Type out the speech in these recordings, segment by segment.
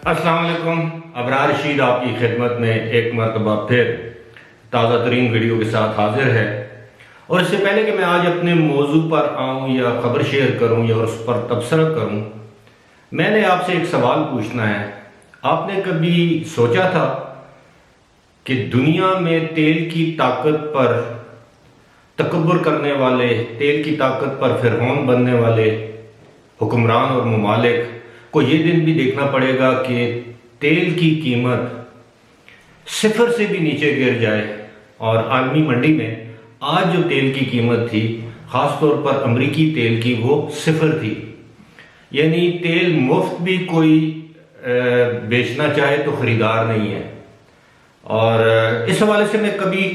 السلام علیکم، ابرار رشید آپ کی خدمت میں ایک مرتبہ پھر تازہ ترین ویڈیو کے ساتھ حاضر ہے۔ اور اس سے پہلے کہ میں آج اپنے موضوع پر آؤں یا خبر شیئر کروں یا اس پر تبصرہ کروں، میں نے آپ سے ایک سوال پوچھنا ہے۔ آپ نے کبھی سوچا تھا کہ دنیا میں تیل کی طاقت پر تکبر کرنے والے، تیل کی طاقت پر فرعون بننے والے حکمران اور ممالک کو یہ دن بھی دیکھنا پڑے گا کہ تیل کی قیمت صفر سے بھی نیچے گر جائے؟ اور عالمی منڈی میں آج جو تیل کی قیمت تھی، خاص طور پر امریکی تیل کی، وہ صفر تھی۔ یعنی تیل مفت بھی کوئی بیچنا چاہے تو خریدار نہیں ہے۔ اور اس حوالے سے میں کبھی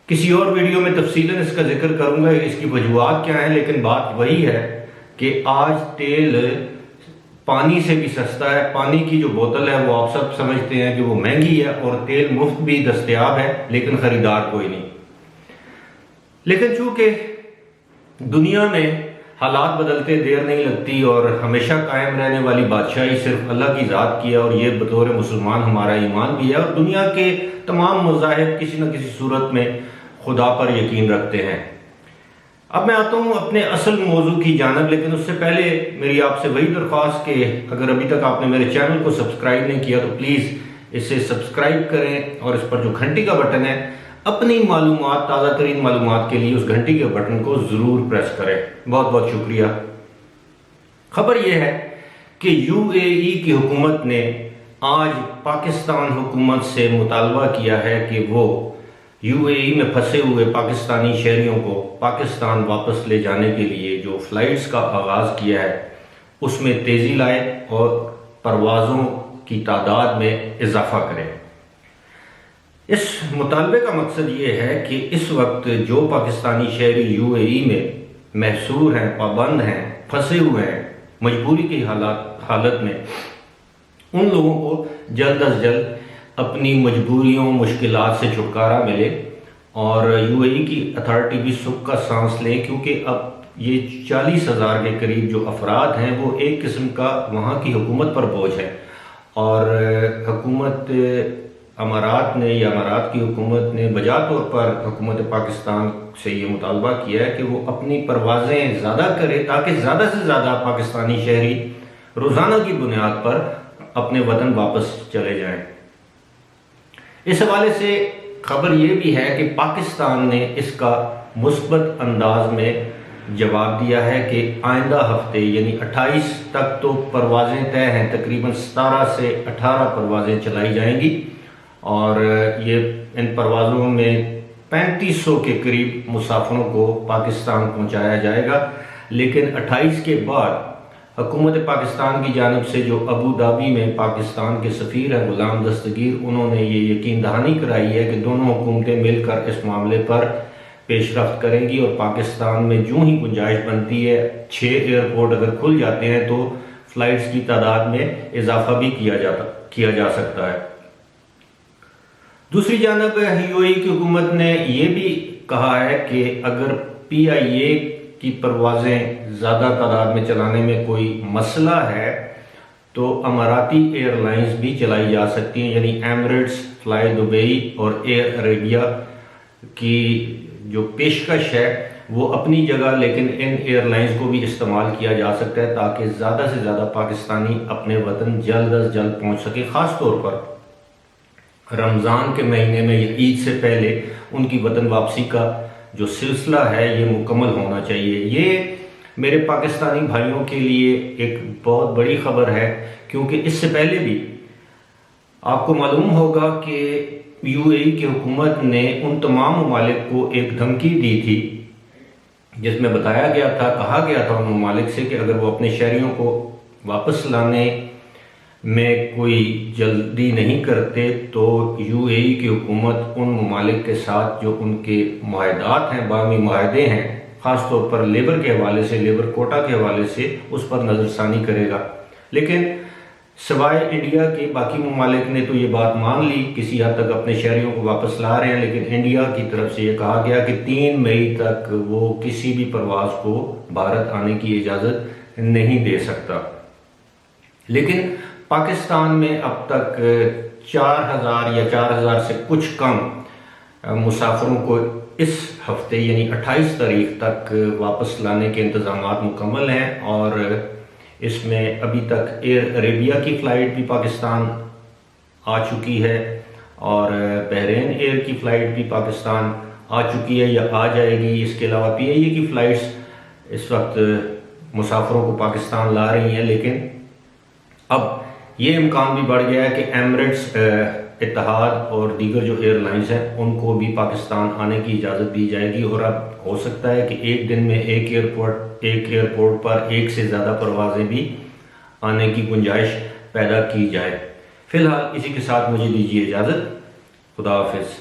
کسی اور ویڈیو میں تفصیلاً اس کا ذکر کروں گا، اس کی وجوہات کیا ہیں، لیکن بات وہی ہے کہ آج تیل پانی سے بھی سستا ہے۔ پانی کی جو بوتل ہے وہ آپ سب سمجھتے ہیں کہ وہ مہنگی ہے، اور تیل مفت بھی دستیاب ہے لیکن خریدار کوئی نہیں۔ لیکن چونکہ دنیا میں حالات بدلتے دیر نہیں لگتی، اور ہمیشہ قائم رہنے والی بادشاہی صرف اللہ کی ذات کی ہے، اور یہ بطور مسلمان ہمارا ایمان بھی ہے، اور دنیا کے تمام مذاہب کسی نہ کسی صورت میں خدا پر یقین رکھتے ہیں۔ اب میں آتا ہوں اپنے اصل موضوع کی جانب، لیکن اس سے پہلے میری آپ سے وہی درخواست کہ اگر ابھی تک آپ نے میرے چینل کو سبسکرائب نہیں کیا تو پلیز اسے سبسکرائب کریں، اور اس پر جو گھنٹی کا بٹن ہے، اپنی معلومات، تازہ ترین معلومات کے لیے اس گھنٹی کے بٹن کو ضرور پریس کریں۔ بہت بہت شکریہ۔ خبر یہ ہے کہ یو اے ای کی حکومت نے آج پاکستان حکومت سے مطالبہ کیا ہے کہ وہ یو اے ای میں پھنسے ہوئے پاکستانی شہریوں کو پاکستان واپس لے جانے کے لیے جو فلائٹس کا آغاز کیا ہے اس میں تیزی لائے اور پروازوں کی تعداد میں اضافہ کرے۔ اس مطالبے کا مقصد یہ ہے کہ اس وقت جو پاکستانی شہری یو اے ای میں محصور ہیں، پابند ہیں، پھنسے ہوئے ہیں مجبوری کی حالت میں، ان لوگوں کو جلد از جلد اپنی مجبوریوں، مشکلات سے چھٹکارا ملے، اور یو اے ای کی اتھارٹی بھی سکھ کا سانس لے، کیونکہ اب یہ 40,000 کے قریب جو افراد ہیں وہ ایک قسم کا وہاں کی حکومت پر بوجھ ہے۔ اور حکومت امارات نے یا امارات کی حکومت نے بجا طور پر حکومت پاکستان سے یہ مطالبہ کیا ہے کہ وہ اپنی پروازیں زیادہ کرے تاکہ زیادہ سے زیادہ پاکستانی شہری روزانہ کی بنیاد پر اپنے وطن واپس چلے جائیں۔ اس حوالے سے خبر یہ بھی ہے کہ پاکستان نے اس کا مثبت انداز میں جواب دیا ہے کہ آئندہ ہفتے یعنی 28 تک تو پروازیں طے ہیں، تقریباً 17 سے 18 پروازیں چلائی جائیں گی، اور یہ ان پروازوں میں 3500 کے قریب مسافروں کو پاکستان پہنچایا جائے گا۔ لیکن 28 کے بعد حکومت پاکستان کی جانب سے جو ابو دھابی میں پاکستان کے سفیر ہیں غلام دستگیر، انہوں نے یہ یقین دہانی کرائی ہے کہ دونوں حکومتیں مل کر اس معاملے پر پیش رفت کریں گی، اور پاکستان میں جو ہی گنجائش بنتی ہے، 6 ایئرپورٹ اگر کھل جاتے ہیں تو فلائٹس کی تعداد میں اضافہ بھی کیا جا سکتا ہے۔ دوسری جانب یو اے ای کی حکومت نے یہ بھی کہا ہے کہ اگر پی آئی اے کی پروازیں زیادہ تعداد میں چلانے میں کوئی مسئلہ ہے تو اماراتی ایئر لائنز بھی چلائی جا سکتی ہیں، یعنی ایمریٹس، فلائی دبئی اور ایئر عربیہ کی جو پیشکش ہے وہ اپنی جگہ، لیکن ان ایئر لائنز کو بھی استعمال کیا جا سکتا ہے تاکہ زیادہ سے زیادہ پاکستانی اپنے وطن جلد از جلد پہنچ سکے، خاص طور پر رمضان کے مہینے میں یا عید سے پہلے ان کی وطن واپسی کا جو سلسلہ ہے یہ مکمل ہونا چاہیے۔ یہ میرے پاکستانی بھائیوں کے لیے ایک بہت بڑی خبر ہے، کیونکہ اس سے پہلے بھی آپ کو معلوم ہوگا کہ یو اے ای کی حکومت نے ان تمام ممالک کو ایک دھمکی دی تھی جس میں بتایا گیا تھا، کہا گیا تھا ان ممالک سے کہ اگر وہ اپنے شہریوں کو واپس لانے میں کوئی جلدی نہیں کرتے تو یو اے ای کی حکومت ان ممالک کے ساتھ جو ان کے معاہدات ہیں، باہمی معاہدے ہیں، خاص طور پر لیبر کے حوالے سے، لیبر کوٹا کے حوالے سے، اس پر نظر ثانی کرے گا۔ لیکن سوائے انڈیا کے باقی ممالک نے تو یہ بات مان لی، کسی حد تک اپنے شہریوں کو واپس لا رہے ہیں، لیکن انڈیا کی طرف سے یہ کہا گیا کہ 3 مئی تک وہ کسی بھی پرواز کو بھارت آنے کی اجازت نہیں دے سکتا۔ لیکن پاکستان میں اب تک 4000 یا 4000 سے کچھ کم مسافروں کو اس ہفتے یعنی 28 تاریخ تک واپس لانے کے انتظامات مکمل ہیں، اور اس میں ابھی تک ایئر عربیہ کی فلائٹ بھی پاکستان آ چکی ہے، اور بحرین ایئر کی فلائٹ بھی پاکستان آ چکی ہے یا آ جائے گی۔ اس کے علاوہ پی آئی اے کی فلائٹس اس وقت مسافروں کو پاکستان لا رہی ہیں، لیکن اب یہ امکان بھی بڑھ گیا ہے کہ ایمریٹس، اتحاد اور دیگر جو ایئر لائنز ہیں ان کو بھی پاکستان آنے کی اجازت دی جائے گی، اور اب ہو سکتا ہے کہ ایک دن میں ایک ایئرپورٹ پر ایک سے زیادہ پروازیں بھی آنے کی گنجائش پیدا کی جائے۔ فی الحال اسی کے ساتھ مجھے دیجیے اجازت۔ خدا حافظ۔